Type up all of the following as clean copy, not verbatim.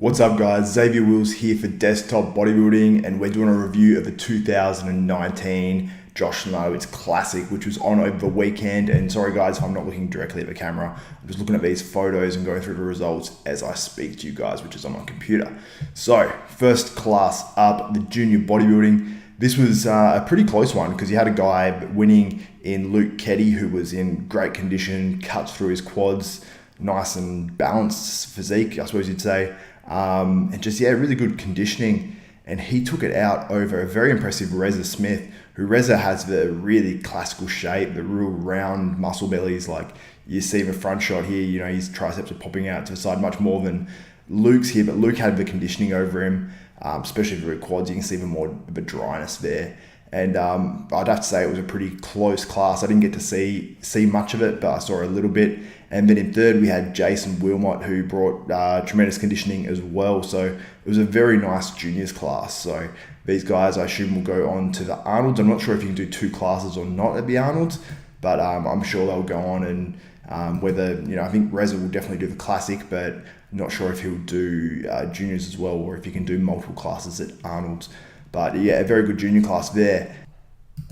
What's up guys, Xavier Wills here for Desktop Bodybuilding, and we're doing a review of the 2019 Josh Lenartowicz Classic, which was on over the weekend. And sorry guys if I'm not looking directly at the camera, I'm just looking at these photos and going through the results as I speak to you guys, which is on my computer. So first class up, the junior bodybuilding. This was a pretty close one because you had a guy winning in Luke Keddy, who was in great condition, cuts through his quads, nice and balanced physique, I suppose you'd say. And just, really good conditioning. And he took it out over a very impressive Reza Smith, who Reza has the really classical shape, the real round muscle bellies. Like you see the front shot here, his triceps are popping out to the side much more than Luke's here, but Luke had the conditioning over him, especially for the quads. You can see the more of a dryness there. And I'd have to say it was a pretty close class. I didn't get to see much of it, but I saw a little bit. And then in third, we had Jason Wilmot, who brought tremendous conditioning as well. So it was a very nice juniors class. So these guys, I assume, will go on to the Arnolds. I'm not sure if you can do two classes or not at the Arnolds, but I'm sure they'll go on. And whether, I think Reza will definitely do the Classic, but not sure if he'll do juniors as well, or if he can do multiple classes at Arnolds. But a very good junior class there.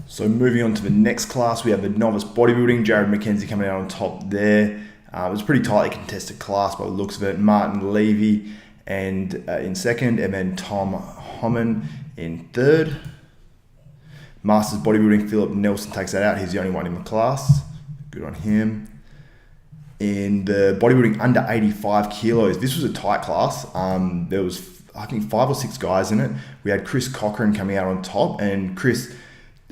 So moving on to the next class, we have the novice bodybuilding. Jared McKenzie coming out on top there. It was a pretty tightly contested class by the looks of it. Martin Levy and in second, and then Tom Homan in third. Masters bodybuilding, Philip Nelson takes that out. He's the only one in the class. Good on him. In the bodybuilding under 85 kilos, this was a tight class. There was, I think, 5 or 6 guys in it. We had Chris Cochran coming out on top, and Chris,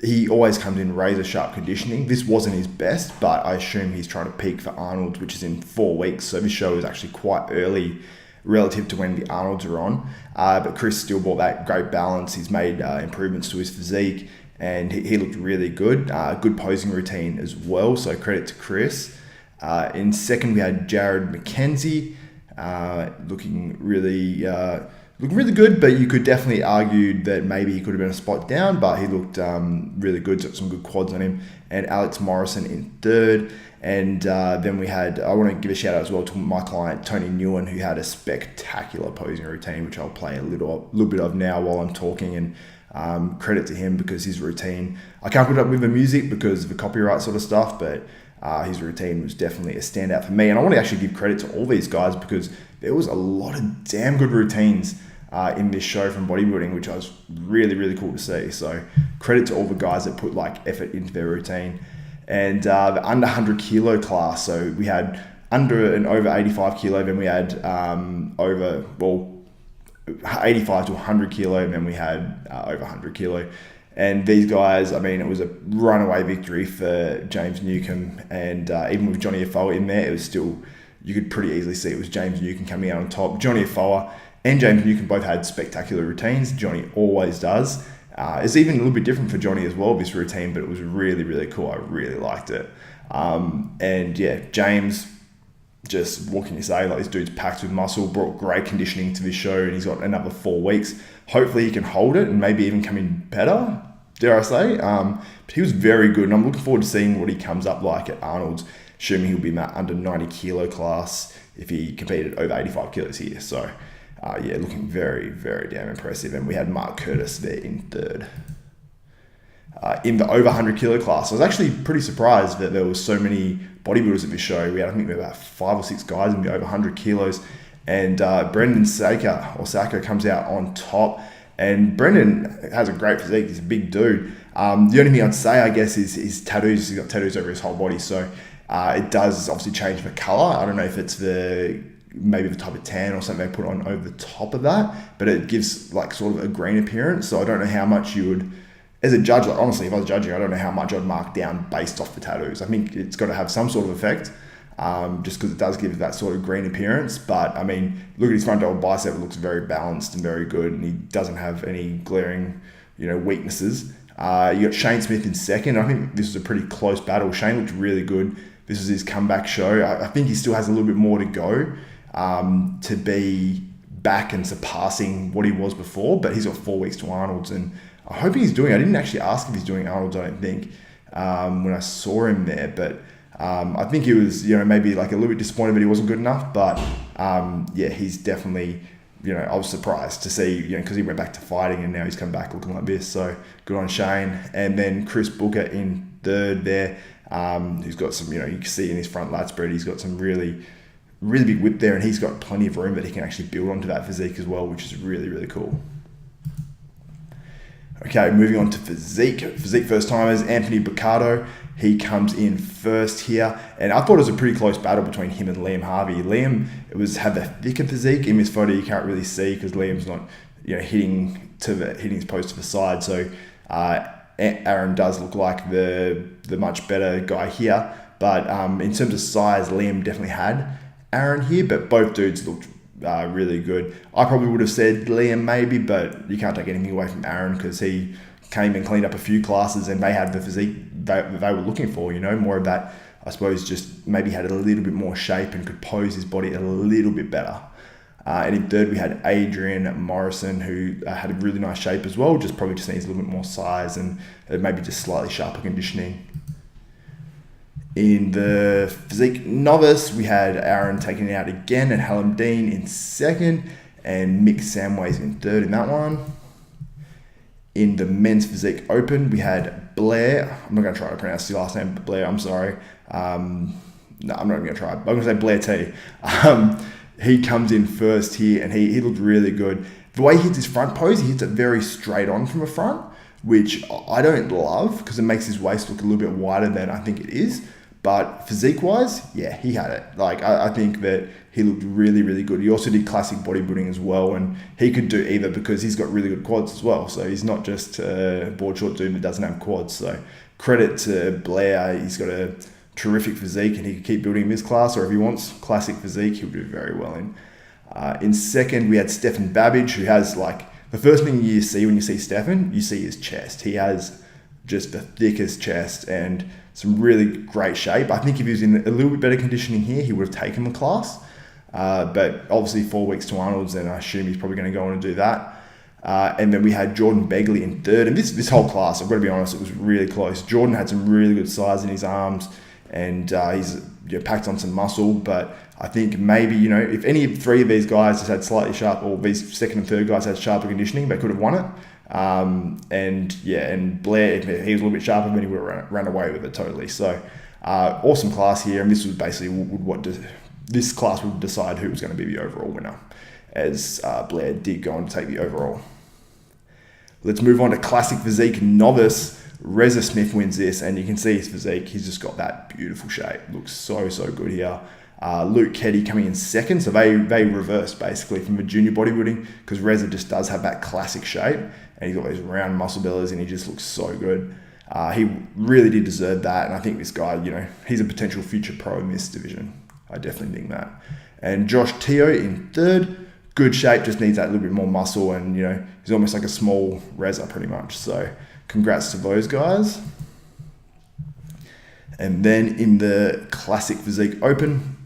he always comes in razor sharp conditioning. This wasn't his best, but I assume he's trying to peak for Arnold's, which is in 4 weeks. So this show is actually quite early relative to when the Arnold's are on. But Chris still brought that great balance. He's made improvements to his physique, and he looked really good. Good posing routine as well, so credit to Chris. In second, we had Jared McKenzie, looking really good, but you could definitely argue that maybe he could have been a spot down, but he looked really good, so some good quads on him. And Alex Morrison in third. And then we had, I want to give a shout out as well to my client, Tony Newen, who had a spectacular posing routine, which I'll play a little bit of now while I'm talking. And credit to him because his routine, I can't put up with the music because of the copyright sort of stuff, but his routine was definitely a standout for me. And I want to actually give credit to all these guys because there was a lot of damn good routines in this show from bodybuilding, which I was really, really cool to see. So credit to all the guys that put effort into their routine. And the under 100 kilo class, so we had under and over 85 kilo, then we had 85 to 100 kilo, and then we had over 100 kilo. And these guys, it was a runaway victory for James Newcomb, and even with Johnny Afoa in there, it was still, you could pretty easily see it was James Newcomb coming out on top. Johnny Afoa and James Newcomb both had spectacular routines. Johnny always does. It's even a little bit different for Johnny as well, this routine, but it was really, really cool. I really liked it. James, just what can you say? This dude's packed with muscle, brought great conditioning to this show, and he's got another 4 weeks. Hopefully he can hold it and maybe even come in better, dare I say. But he was very good, and I'm looking forward to seeing what he comes up like at Arnold's, assuming he'll be in that under 90 kilo class if he competed over 85 kilos here. So looking very, very damn impressive. And we had Mark Curtis there in third. In the over 100 kilo class, I was actually pretty surprised that there were so many bodybuilders at this show. We had, I think, about 5 or 6 guys in the over 100 kilos. And Brendan Saka comes out on top. And Brendan has a great physique. He's a big dude. The only thing I'd say, I guess, is his tattoos. He's got tattoos over his whole body. So it does obviously change the color. I don't know if it's maybe the type of tan or something they put on over the top of that, but it gives sort of a green appearance. So I don't know how much you would, as a judge, honestly, if I was judging, I don't know how much I'd mark down based off the tattoos. I think it's got to have some sort of effect, just because it does give that sort of green appearance. But look at his front double bicep; it looks very balanced and very good, and he doesn't have any glaring, weaknesses. You got Shane Smith in second. I think this was a pretty close battle. Shane looked really good. This was his comeback show. I think he still has a little bit more to go to be back and surpassing what he was before, but he's got 4 weeks to Arnold's, and I'm hoping he's doing, I didn't actually ask if he's doing Arnold's, I don't think, when I saw him there, but I think he was, maybe a little bit disappointed that he wasn't good enough, but he's definitely I was surprised to see, because he went back to fighting and now he's come back looking like this. So good on Shane. And then Chris Booker in third there. He's got some, you can see in his front lat spread, he's got some really, really big whip there, and he's got plenty of room that he can actually build onto that physique as well, which is really, really cool. Okay, moving on to physique. Physique first timers, Anthony Baccardo. He comes in first here, and I thought it was a pretty close battle between him and Liam Harvey. Liam had the thicker physique. In this photo, you can't really see because Liam's not, hitting his post to the side. So Aaron does look like the much better guy here. But in terms of size, Liam definitely had Aaron here, but both dudes looked really good. I probably would have said Liam maybe, but you can't take anything away from Aaron because he came and cleaned up a few classes and they had the physique they were looking for, more of that, I suppose, just maybe had a little bit more shape and could pose his body a little bit better. And in third, we had Adrian Morrison, who had a really nice shape as well, probably just needs a little bit more size and maybe just slightly sharper conditioning. In the physique novice, we had Aaron taking it out again and Hallam Dean in second and Mick Samways in third in that one. In the men's physique open, we had Blair. I'm not going to try to pronounce the last name, Blair, I'm sorry. No, I'm not even going to try. I'm going to say Blair T. He comes in first here and he looked really good. The way he hits his front pose, he hits it very straight on from the front, which I don't love because it makes his waist look a little bit wider than I think it is. But physique-wise, yeah, he had it. I think that he looked really, really good. He also did classic bodybuilding as well, and he could do either because he's got really good quads as well. So he's not just a board short dude that doesn't have quads. So credit to Blair. He's got a terrific physique, and he could keep building in this class, or if he wants classic physique, he'll do very well in. In second, we had Stefan Babbage, who has the first thing you see when you see Stefan, you see his chest. He has just the thickest chest and some really great shape. I think if he was in a little bit better conditioning here, he would have taken the class. But obviously 4 weeks to Arnold's, and I assume he's probably going to go on and do that. And then we had Jordan Begley in third. And this whole class, I've got to be honest, it was really close. Jordan had some really good size in his arms, and he's packed on some muscle. But I think maybe, if any three of these guys just had slightly sharp, or these second and third guys had sharper conditioning, they could have won it. And Blair, if he was a little bit sharper, then he would have run away with it totally. So awesome class here, and this was basically this class would decide who was going to be the overall winner, as Blair did go on to take the overall. Let's move on to classic physique novice. Reza Smith wins this, and you can see his physique. He's just got that beautiful shape. Looks so good here. Luke Keddy coming in second, so they reversed basically from the junior bodybuilding, because Reza just does have that classic shape, and he's got those round muscle bellies, and he just looks so good. He really did deserve that, and I think this guy, he's a potential future pro in this division. I definitely think that. And Josh Teo in third, good shape, just needs that little bit more muscle, and he's almost like a small Reza pretty much. So congrats to those guys. And then in the classic physique open,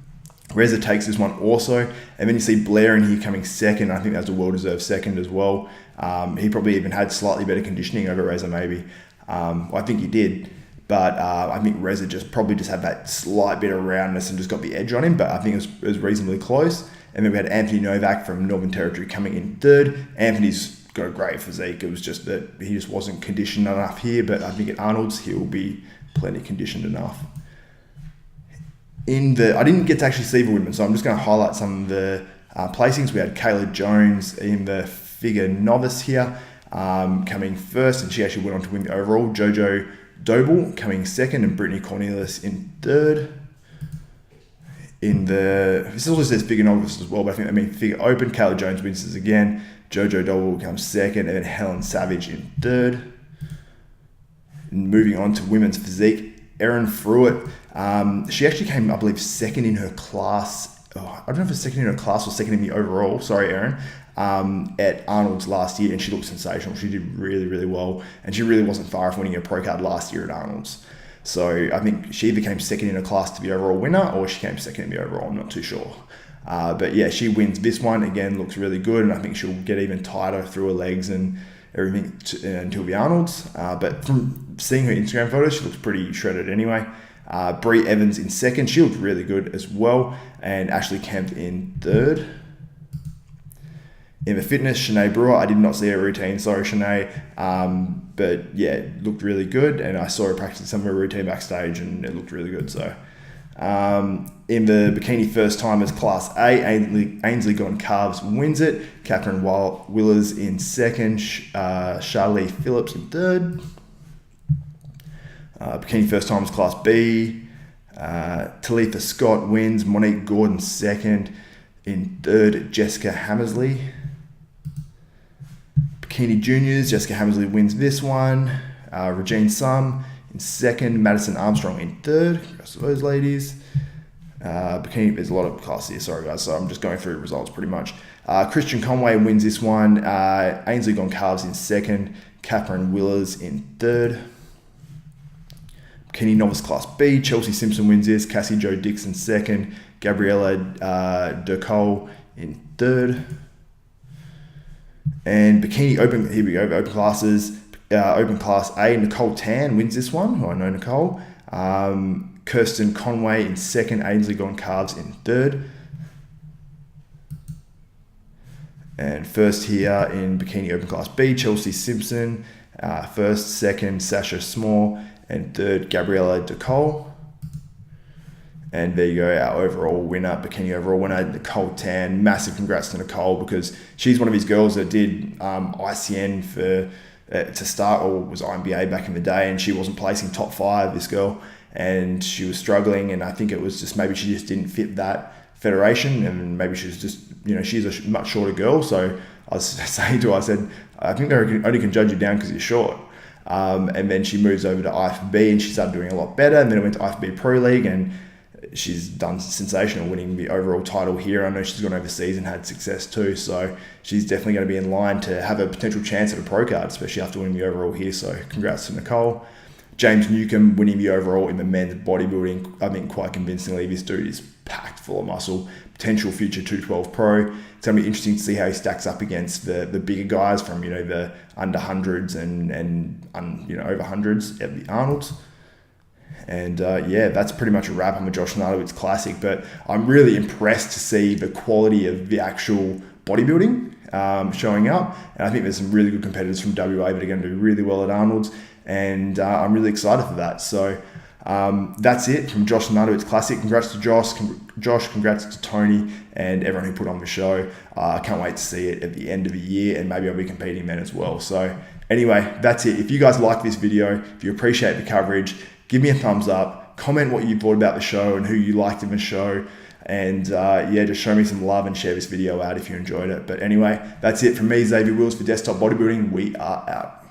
Reza takes this one also, and then you see Blair in here coming second. I think that's a well-deserved second as well. He probably even had slightly better conditioning over Reza maybe. I think he did, but I think Reza probably had that slight bit of roundness and just got the edge on him, but I think it was reasonably close. And then we had Anthony Novak from Northern Territory coming in third. Anthony's got a great physique. It was just that he just wasn't conditioned enough here, but I think at Arnold's he'll be plenty conditioned enough. I didn't get to actually see the women, so I'm just going to highlight some of the placings. We had Kayla Jones in the figure novice here, coming first, and she actually went on to win the overall. Jojo Doble coming second, and Brittany Cornelius in third. This also says figure novice as well, but I think figure open. Kayla Jones wins this again. Jojo Doble comes second, and then Helen Savage in third. And moving on to women's physique, Erin Fruitt. She actually came, I believe, second in her class. I don't know if it's second in her class or second in the overall. Sorry, Erin. At Arnold's last year, and she looked sensational. She did really, really well, and she really wasn't far from winning a pro card last year at Arnold's. So I think she either came second in her class to the overall winner, or she came second in the overall. I'm not too sure. But yeah, she wins this one. Again, looks really good, and I think she'll get even tighter through her legs and everything until the Arnold's. But from seeing her Instagram photos, she looks pretty shredded anyway. Brie Evans in second. She looked really good as well. And Ashley Kemp in third. In the fitness, Shanae Brewer, I did not see her routine, sorry Shanae, but yeah, it looked really good, and I saw her practicing some of her routine backstage, and it looked really good. So, in the bikini first timers class A, Ainsley Goncalves wins it. Catherine Willers in second, Charlie Phillips in third. Bikini first timers class B, Talitha Scott wins. Monique Gordon second. In third, Jessica Hammersley. Bikini juniors, Jessica Hammersley wins this one. Regine Sum in second. Madison Armstrong in third. Congrats to those ladies. Bikini, there's a lot of classes here, sorry guys, so I'm just going through results pretty much. Christian Conway wins this one. Ainsley Goncalves in second. Catherine Willers in third. Bikini novice class B, Chelsea Simpson wins this. Cassie Jo Dixon second. Gabriella Decole in third. And bikini open, here we go, open classes. Open class A, Nicole Tan wins this one. I know Nicole. Kirsten Conway in second. Ainsley Goncalves in third. And first here in bikini open class B, Chelsea Simpson. First, second, Sasha Small. And third, Gabriella Decole. And there you go, our overall winner, bikini overall winner, Nicole Tan. Massive congrats to Nicole, because she's one of these girls that did ICN to start, or was INBA back in the day, and she wasn't placing top 5, this girl, and she was struggling, and I think it was just maybe she just didn't fit that federation, and maybe she was just, she's a much shorter girl, so I was saying to her, I said, I think they only can judge you down because you're short. And then she moves over to IFBB, and she started doing a lot better, and then it went to IFBB Pro League, and she's done sensational, winning the overall title here. I know she's gone overseas and had success too, so she's definitely going to be in line to have a potential chance at a pro card, especially after winning the overall here. So congrats to Nicole. James Newcomb winning the overall in the men's bodybuilding, I think quite convincingly. This dude is packed full of muscle, potential future 212 pro. It's going to be interesting to see how he stacks up against the bigger guys from the under hundreds and over hundreds at the Arnolds. And yeah, that's pretty much a wrap on the Josh Lenartowicz Classic. But I'm really impressed to see the quality of the actual bodybuilding showing up. And I think there's some really good competitors from WA that are going to do really well at Arnold's. And I'm really excited for that. So that's it from Josh Lenartowicz Classic. Congrats to Josh, congrats to Tony and everyone who put on the show. I can't wait to see it at the end of the year, and maybe I'll be competing then as well. So anyway, that's it. If you guys like this video, if you appreciate the coverage, give me a thumbs up, comment what you thought about the show and who you liked in the show, and yeah, just show me some love and share this video out if you enjoyed it. But anyway, that's it from me, Xavier Wills, for Desktop Bodybuilding. We are out.